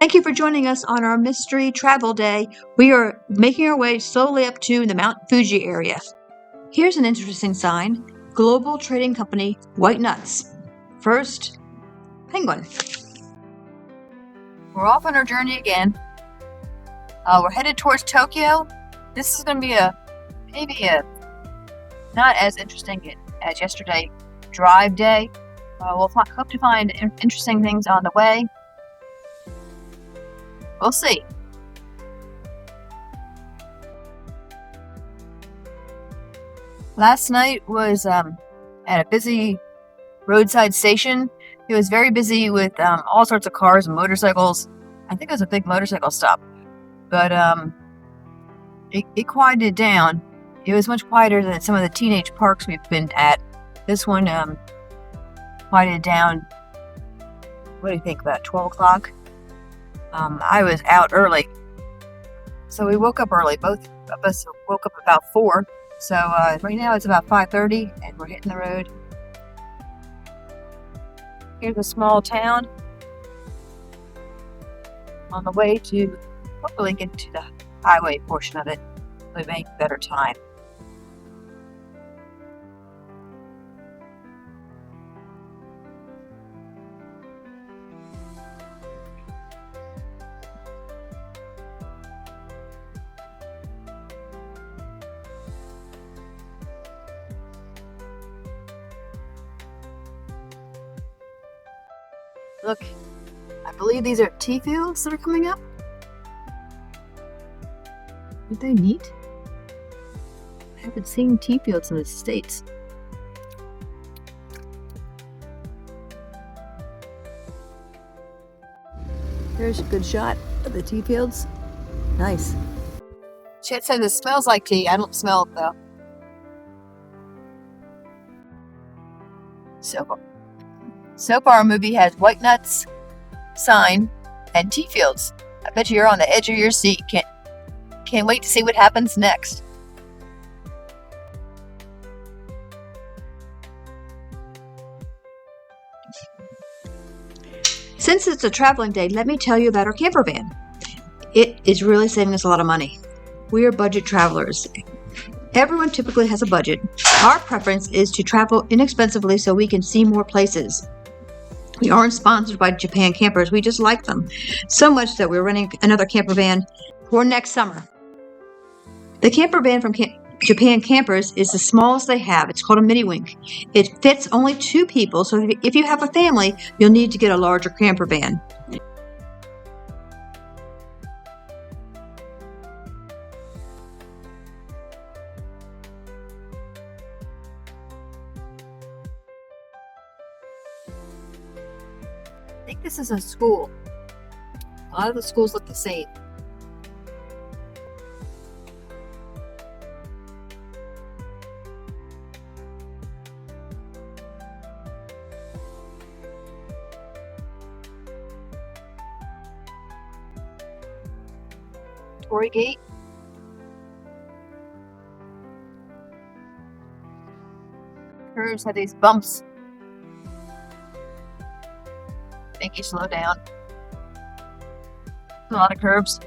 Thank you for joining us on our mystery travel day. We are making our way slowly up to the Mount Fuji area. Here's an interesting sign. Global Trading Company, White Nuts. First, penguin. We're off on our journey again. We're headed towards Tokyo. This is going to be maybe a not as interesting as yesterday drive day. We'll hope to find interesting things on the way. We'll see. Last night was at a busy roadside station. It was very busy with all sorts of cars and motorcycles. I think it was a big motorcycle stop. But it quieted down. It was much quieter than some of the teenage parks we've been at. This one quieted down, what do you think, about 12 o'clock? I was out early. So we woke up early. Both of us woke up about 4. So right now it's about 5:30 and we're hitting the road. Here's a small town on the way to hopefully get to the highway portion of it so we make better time. Look, I believe these are tea fields that are coming up. Aren't they neat? I haven't seen tea fields in the States. There's a good shot of the tea fields. Nice. Chet says it smells like tea. I don't smell it though. So far, our movie has White Nuts, sign, and tea fields. I bet you're on the edge of your seat. Can't wait to see what happens next. Since it's a traveling day, let me tell you about our camper van. It is really saving us a lot of money. We are budget travelers. Everyone typically has a budget. Our preference is to travel inexpensively so we can see more places. We aren't sponsored by Japan Campers. We just like them so much that we're renting another camper van for next summer. The camper van from Japan Campers is the smallest they have. It's called a mini wink. It fits only 2 people, so if you have a family, you'll need to get a larger camper van. I think this is a school. A lot of the schools look the same. Torii Gate. Curves have these bumps. Make you slow down. A lot of curves.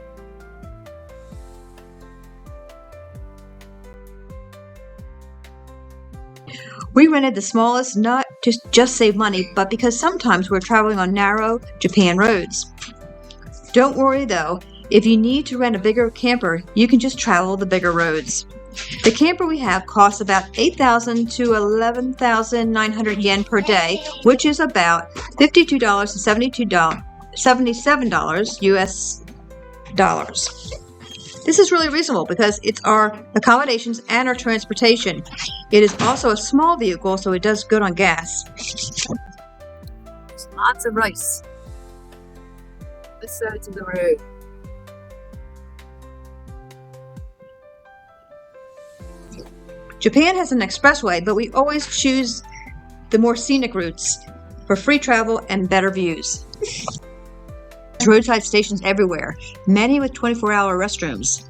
We rented the smallest, not to just save money, but because sometimes we're traveling on narrow Japan roads. Don't worry though, if you need to rent a bigger camper, you can just travel the bigger roads. The camper we have costs about 8,000 to 11,900 yen per day, which is about $52 to $77 US dollars. This is really reasonable because it's our accommodations and our transportation. It is also a small vehicle, so it does good on gas. There's lots of rice. This side of the road. Japan has an expressway, but we always choose the more scenic routes for free travel and better views. There's roadside stations everywhere, many with 24-hour restrooms,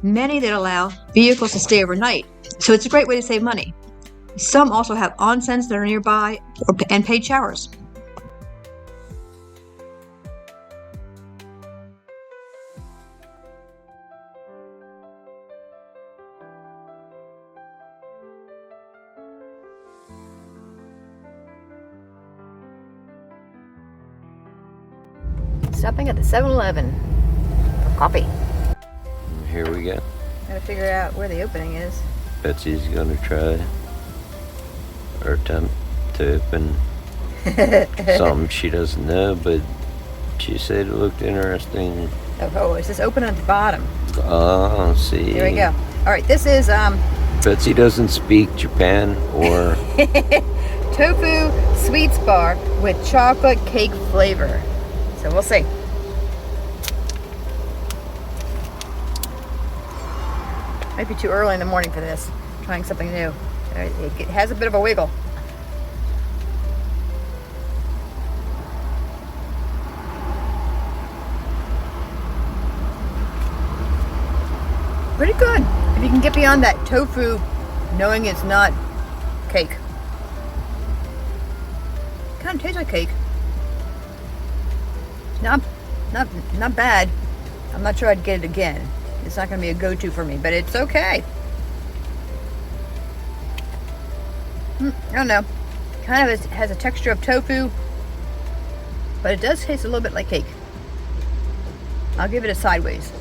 many that allow vehicles to stay overnight, so it's a great way to save money. Some also have onsens that are nearby and paid showers. Stopping at the 7-Eleven for coffee. Here we go. Gotta figure out where the opening is. Betsy's gonna try or attempt to open something she doesn't know, but she said it looked interesting. Oh, is this open at the bottom? Oh, see. There we go. All right, this is Betsy doesn't speak Japan or tofu sweets bar with chocolate cake flavor. So we'll see. Might be too early in the morning for this. Trying something new. It has a bit of a wiggle. Pretty good. If you can get beyond that tofu, knowing it's not cake. Kind of tastes like cake. Not bad. I'm not sure I'd get it again. It's not going to be a go-to for me, but it's okay. I don't know. Kind of has a texture of tofu, but it does taste a little bit like cake. I'll give it a sideways.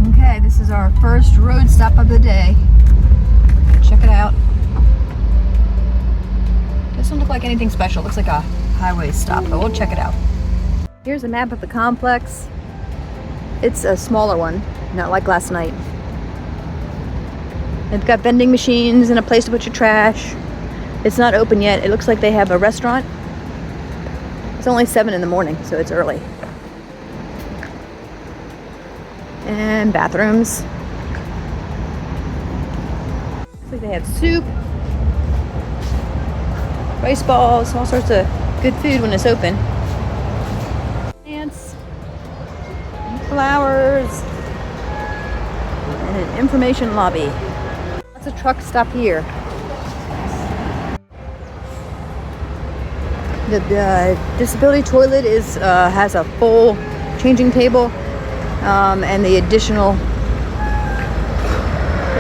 Okay, this is our first road stop of the day. Check it out. Doesn't look like anything special. It looks like a highway stop, but we'll check it out. Here's a map of the complex. It's a smaller one, not like last night. They've got vending machines and a place to put your trash. It's not open yet. It looks like they have a restaurant. It's only 7 in the morning, so it's early. And bathrooms. Looks like they have soup, rice balls, all sorts of good food when it's open. Plants, flowers, and an information lobby. Lots of trucks stop here. The disability toilet has a full changing table, and the additional,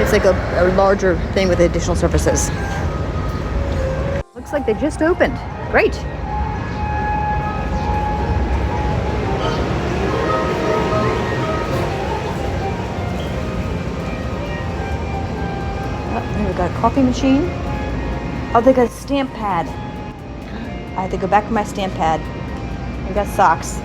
it's like a larger thing with additional surfaces. Looks like they just opened. Great. We've got a coffee machine. Oh, they got a stamp pad. I have to go back to my stamp pad. We got socks.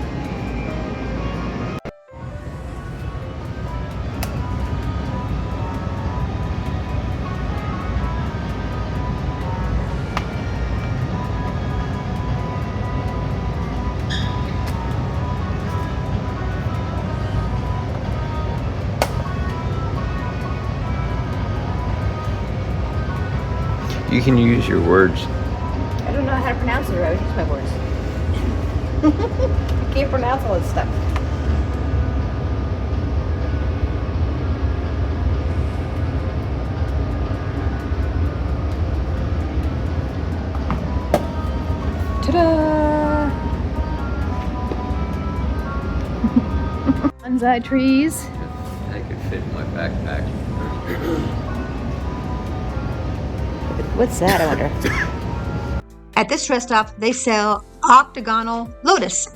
you can use your words. I don't know how to pronounce it, or I would use my words. I can't pronounce all this stuff. Ta-da! Bonsai trees. That could fit in my backpack. What's that, I wonder? At this rest stop, they sell octagonal lotus.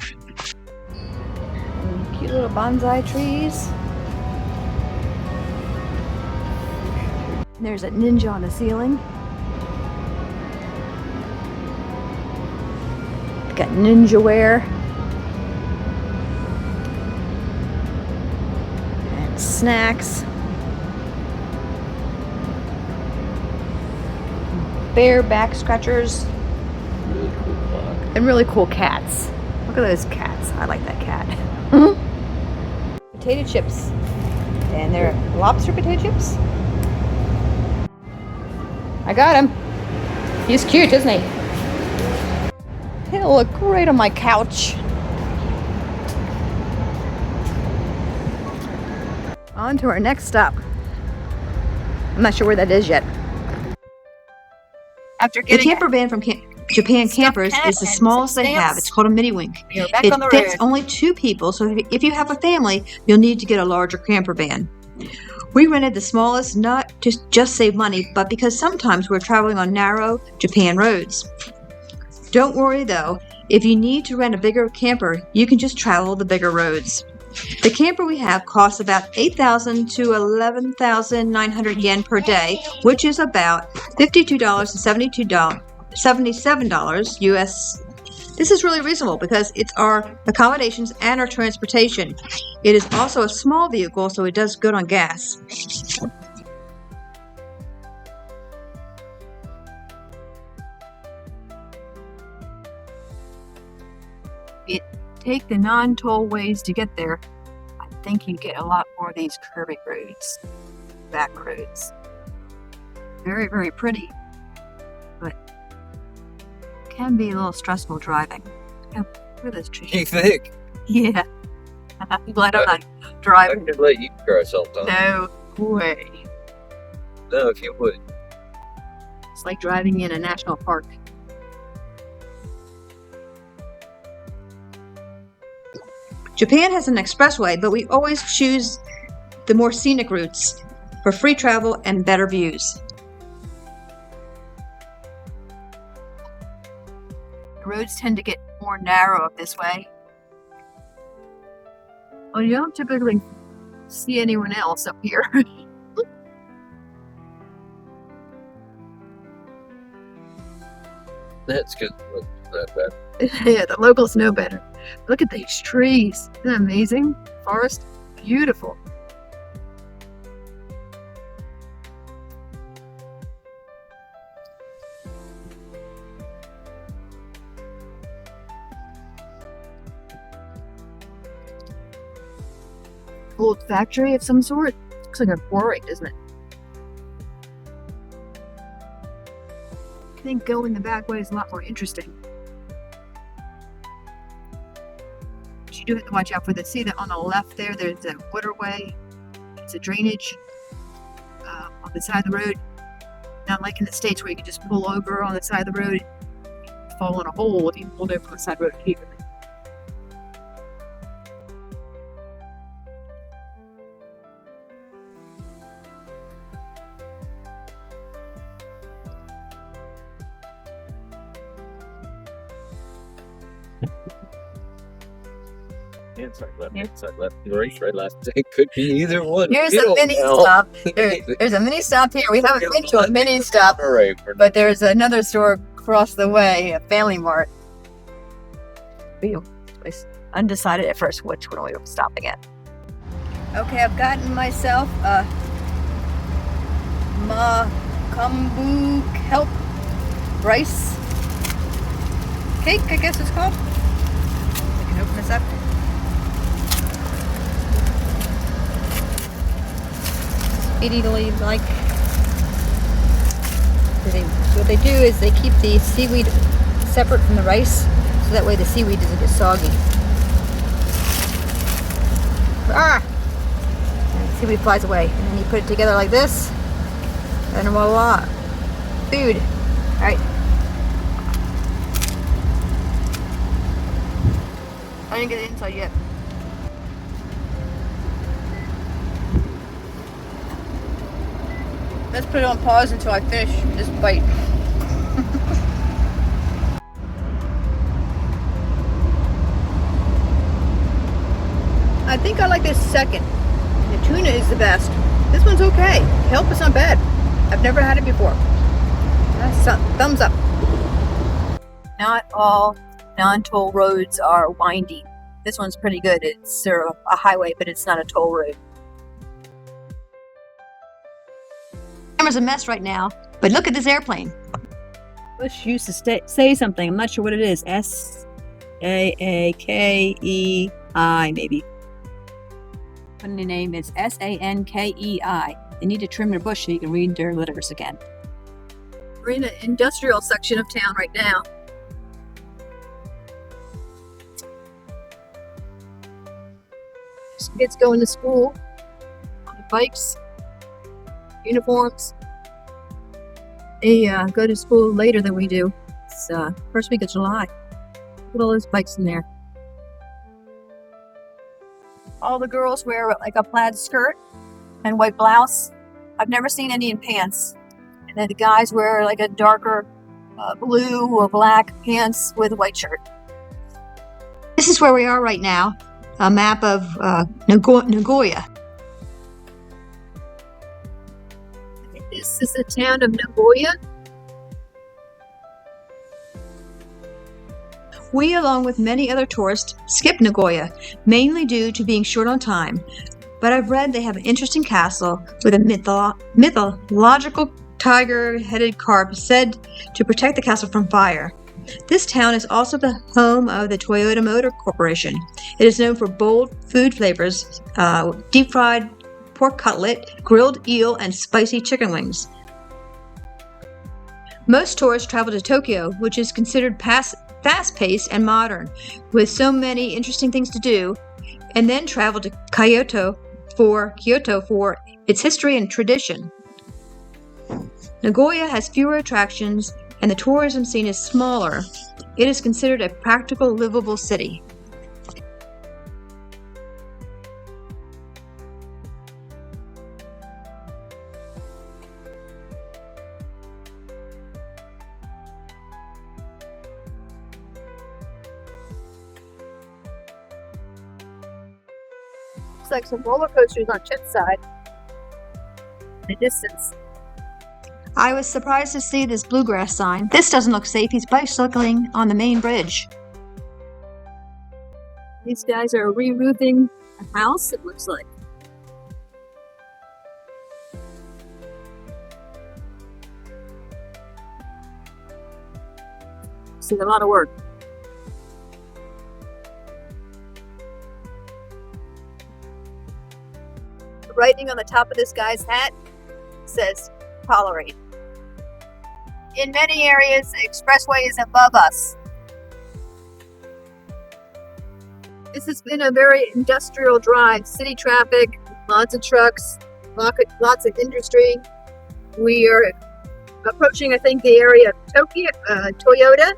Cute little bonsai trees. There's a ninja on the ceiling. Got ninja wear. And snacks. Bear back scratchers. Really cool clock. And really cool cats. Look at those cats. I like that cat. Potato chips. And they're lobster potato chips. I got him. He's cute, isn't he? He'll look great on my couch. On to our next stop. I'm not sure where that is yet. After the camper van from Japan Campers is the smallest they have. It's called a mini wing. It fits only 2 people, so if you have a family, you'll need to get a larger camper van. We rented the smallest not to just save money, but because sometimes we're traveling on narrow Japan roads. Don't worry though, if you need to rent a bigger camper, you can just travel the bigger roads. The camper we have costs about 8,000 to 11,900 yen per day, which is about $52 to $77 US. This is really reasonable because it's our accommodations and our transportation. It is also a small vehicle, so it does good on gas. Take the non-tollways to get there. I think you get a lot more of these curvy roads, back roads. Very, very pretty, but can be a little stressful driving. Look at this tree. You think? Yeah. I'm glad I'm not driving. I could let you try sometime. No way. No, if you would. It's like driving in a national park. Japan has an expressway, but we always choose the more scenic routes for free travel and better views. The roads tend to get more narrow up this way. Well, you don't typically see anyone else up here. That's good. Not bad. Yeah, the locals know better. Look at these trees. Isn't that amazing? Forest, beautiful. Old factory of some sort. Looks like a quarry, doesn't it? I think going the back way is a lot more interesting. But you do have to watch out for the, see that on the left there, there's a waterway. It's a drainage on the side of the road. Not like in the States where you can just pull over on the side of the road, fall in a hole if you pulled over on the side of the road here. Inside left, inside left, right last. It could be either one. Here's You a don't mini know. stop. There's a mini stop here. We haven't been to a mini stop, All right, we're but there's another store across the way, a Family Mart. We was undecided at first which one we were stopping at. Okay, I've gotten myself a kombu kelp rice cake, I guess it's called. I can open this up. Speedily like. What they do is they keep the seaweed separate from the rice, so that way the seaweed doesn't get soggy. And the seaweed flies away, and then you put it together like this, and voila, food. All right. I didn't get the inside yet. Let's put it on pause until I finish this bite. I think I like this second. The tuna is the best. This one's okay. Kelp is not bad. I've never had it before. Thumbs up. Not all non-toll roads are windy. This one's pretty good. It's sort of a highway, but it's not a toll road. Camera's a mess right now, but look at this airplane. Bush used to say something. I'm not sure what it is. S-A-A-K-E-I, maybe. Funny name is S-A-N-K-E-I. They need to trim their bush so you can read their letters again. We're in the industrial section of town right now. Some kids going to school on bikes, uniforms. They go to school later than we do. It's first week of July. Look at all those bikes in there. All the girls wear like a plaid skirt and white blouse. I've never seen any in pants. And then the guys wear like a darker blue or black pants with a white shirt. This is where we are right now, a map of Nagoya. This is the town of Nagoya. We, along with many other tourists, skip Nagoya, mainly due to being short on time. But I've read they have an interesting castle with a mythological tiger-headed carp said to protect the castle from fire. This town is also the home of the Toyota Motor Corporation. It is known for bold food flavors, deep-fried pork cutlet, grilled eel, and spicy chicken wings. Most tourists travel to Tokyo, which is considered fast-paced and modern, with so many interesting things to do, and then travel to Kyoto for its history and tradition. Nagoya has fewer attractions, and the tourism scene is smaller. It is considered a practical, livable city. Looks like some roller coasters on Chip's side. In the distance. I was surprised to see this bluegrass sign. This doesn't look safe. He's bicycling on the main bridge. These guys are re-roofing a house, it looks like. It's a lot of work. The writing on the top of this guy's hat says, "Tolerate." In many areas, the expressway is above us. This has been a very industrial drive. City traffic, lots of trucks, lots of industry. We are approaching, I think, the area of Toyota,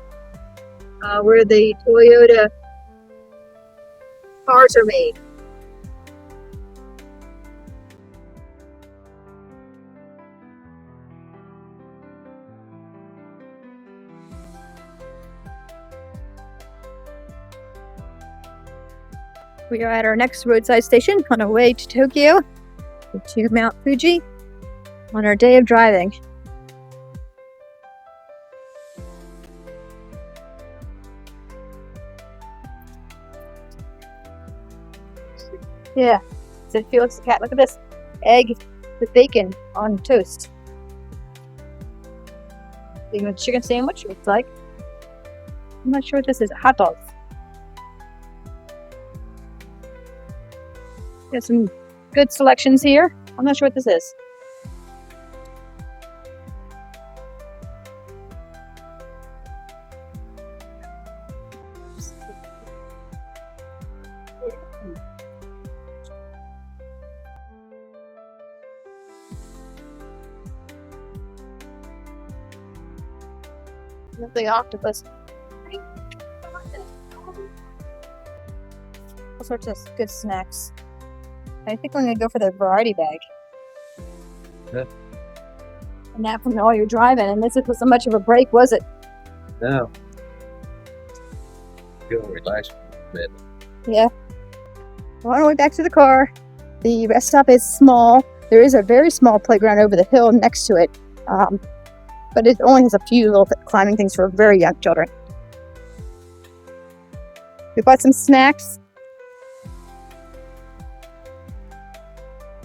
where the Toyota cars are made. We are at our next roadside station on our way to Tokyo, to Mount Fuji, on our day of driving. Yeah, so Felix the cat. Look at this egg with bacon on toast. Even a chicken sandwich, it looks like. I'm not sure what this is. Hot dogs. Got some good selections here. I'm not sure what this is. Nothing octopus. All sorts of good snacks. I think I'm gonna go for the variety bag. Yeah. And that from all your driving, and this wasn't much of a break, was it? No. Feel relaxed a bit. Yeah. Well, on our way back to the car. The rest stop is small. There is a very small playground over the hill next to it, but it only has a few little climbing things for very young children. We bought some snacks.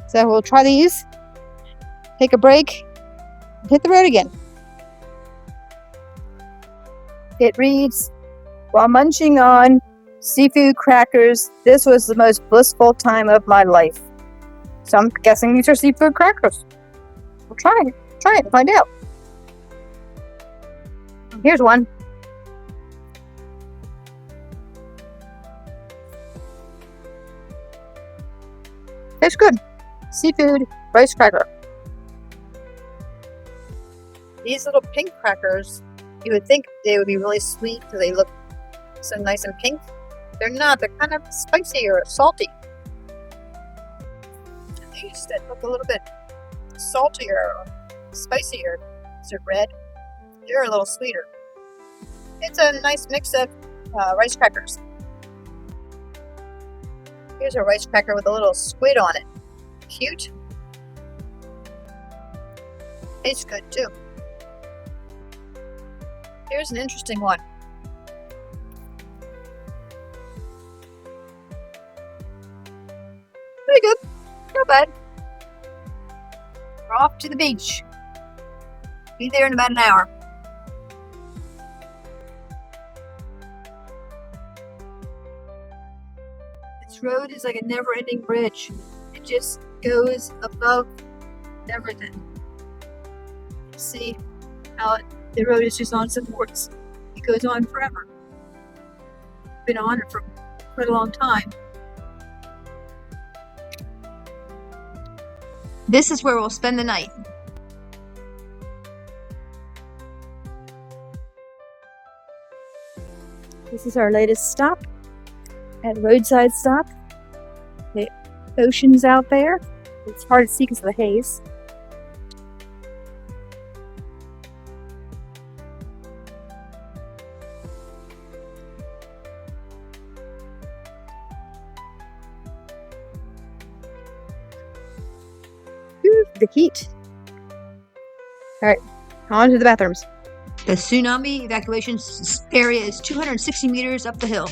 So we'll try these, take a break, and hit the road again. It reads, "While munching on seafood crackers, this was the most blissful time of my life." So I'm guessing these are seafood crackers. We'll try it and find out. Here's one. Tastes good. Seafood rice cracker. These little pink crackers, you would think they would be really sweet because they look so nice and pink. They're not. They're kind of spicy or salty. These that look a little bit saltier or spicier. These are red. They're a little sweeter. It's a nice mix of rice crackers. Here's a rice cracker with a little squid on it. Cute. Tastes good too. Here's an interesting one. Pretty good. Not bad. We're off to the beach. Be there in about an hour. This road is like a never-ending bridge. It just goes above everything. See how the road is just on supports. It goes on forever. Been on it for quite a long time. This is where we'll spend the night. This is our latest stop at Roadside Stop. The ocean's out there. It's hard to see because of the haze. Whew, the heat. Alright, on to the bathrooms. The tsunami evacuation area is 260 meters up the hill.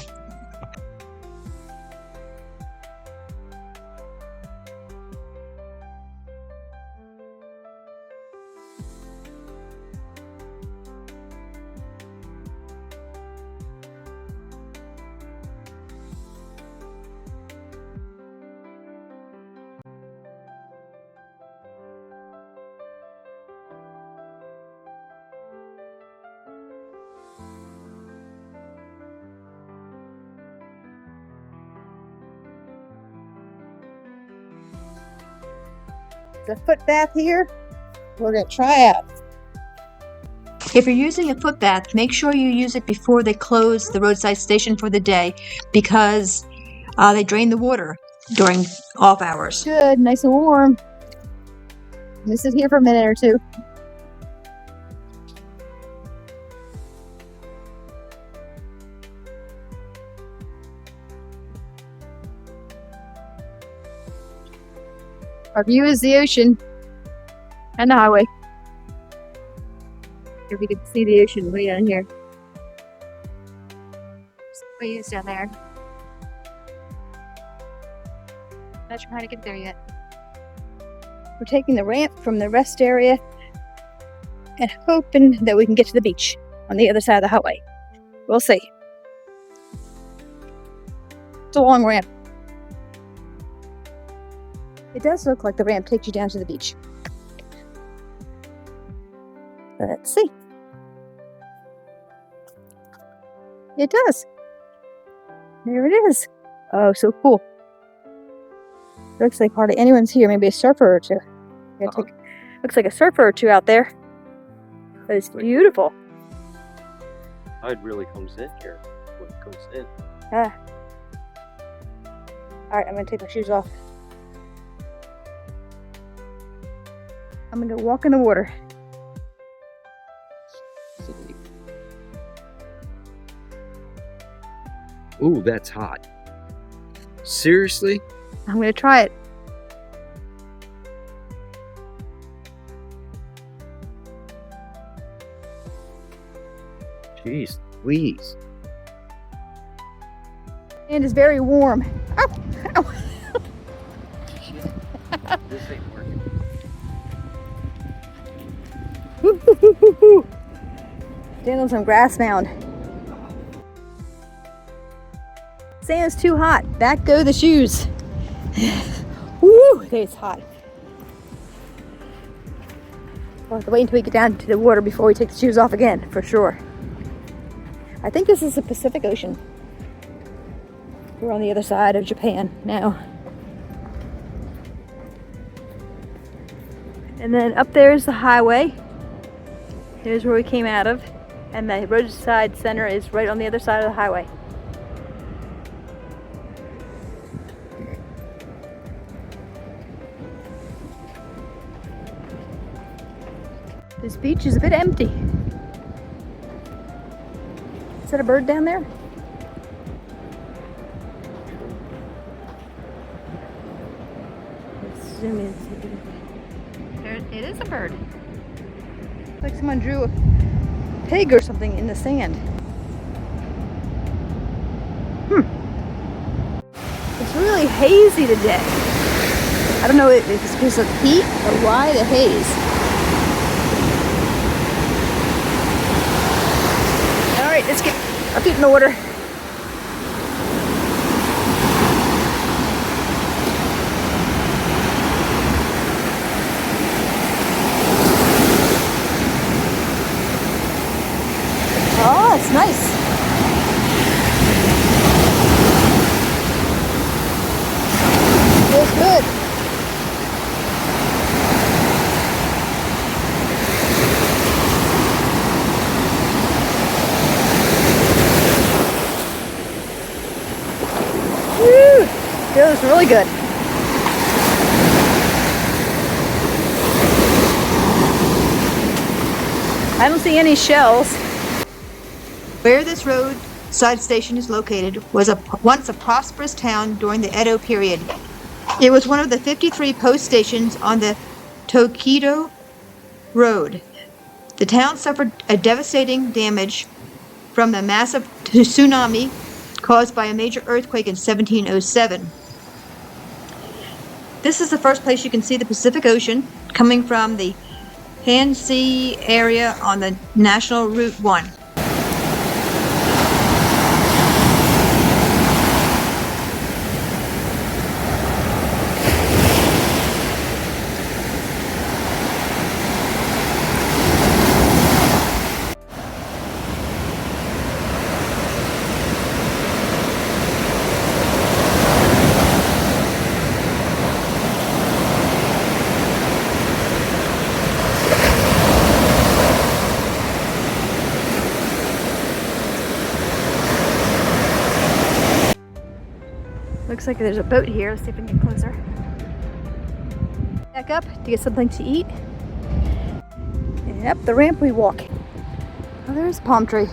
The foot bath here, we're going to try out. If you're using a foot bath, make sure you use it before they close the roadside station for the day because they drain the water during off hours. Good, nice and warm. I'm going to sit here for a minute or two. Our view is the ocean and the highway. If you can see the ocean way down here. There's waves down there. Not sure how to get there yet. We're taking the ramp from the rest area and hoping that we can get to the beach on the other side of the highway. We'll see. It's a long ramp. It does look like the ramp takes you down to the beach. Let's see. It does. There it is. Oh, so cool. Looks like hardly anyone's here. Maybe a surfer or two. Looks like a surfer or two out there. But it's beautiful. Tide really comes in here when it comes in. Ah. Alright, I'm going to take my shoes off. I'm going to walk in the water. Ooh, that's hot. Seriously? I'm going to try it. Jeez, please. And it's very warm. Ow! Ow! This ain't working. Stand on some grass mound. Sand's too hot. Back go the shoes. Woo! It's hot. We'll have to wait until we get down to the water before we take the shoes off again, for sure. I think this is the Pacific Ocean. We're on the other side of Japan now. And then up there is the highway. Here's where we came out of. And the roadside center is right on the other side of the highway. This beach is a bit empty. Is that a bird down there? Let's zoom in. There, it is a bird. It's like someone drew a pig or something in the sand. It's really hazy today. I don't know if it's because of heat or why the haze. Alright, let's get our feet in order. Oh, it's nice. Feels good. Woo! Feels really good. I don't see any shells. Where this roadside station is located was once a prosperous town during the Edo period. It was one of the 53 post stations on the Tokido Road. The town suffered a devastating damage from the massive tsunami caused by a major earthquake in 1707. This is the first place you can see the Pacific Ocean coming from the Hansei area on the National Route 1. Looks like there's a boat here. Let's see if we can get closer. Back up to get something to eat. And up the ramp we walk. Oh, there's a palm tree.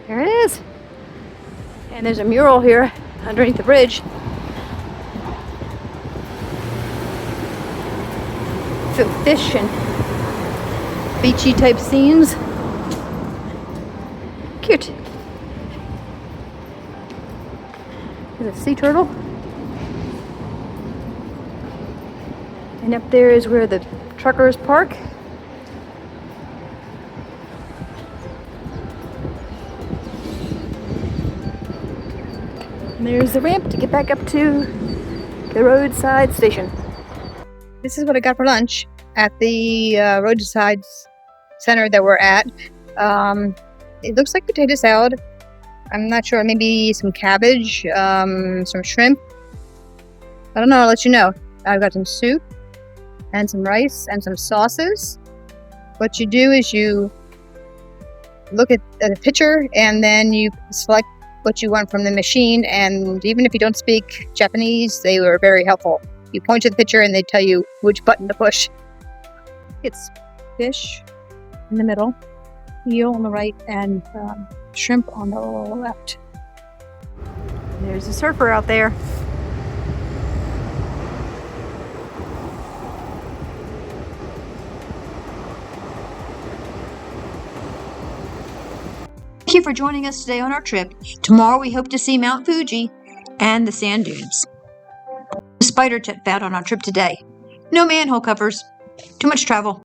There it is. And there's a mural here underneath the bridge. So fish and beachy type scenes. Cute. There's a sea turtle. And up there is where the truckers park. And there's the ramp to get back up to the roadside station. This is what I got for lunch at the roadside center that we're at. It looks like potato salad. I'm not sure, maybe some cabbage, some shrimp. I don't know, I'll let you know. I've got some soup and some rice and some sauces. What you do is you look at the picture and then you select what you want from the machine, and even if you don't speak Japanese, they were very helpful. You point to the picture and they tell you which button to push. It's fish in the middle, eel on the right, and shrimp on the left. There's a surfer out there. Thank you for joining us today on our trip. Tomorrow we hope to see Mount Fuji and the sand dunes. The spider found on our trip today. No manhole covers. Too much travel.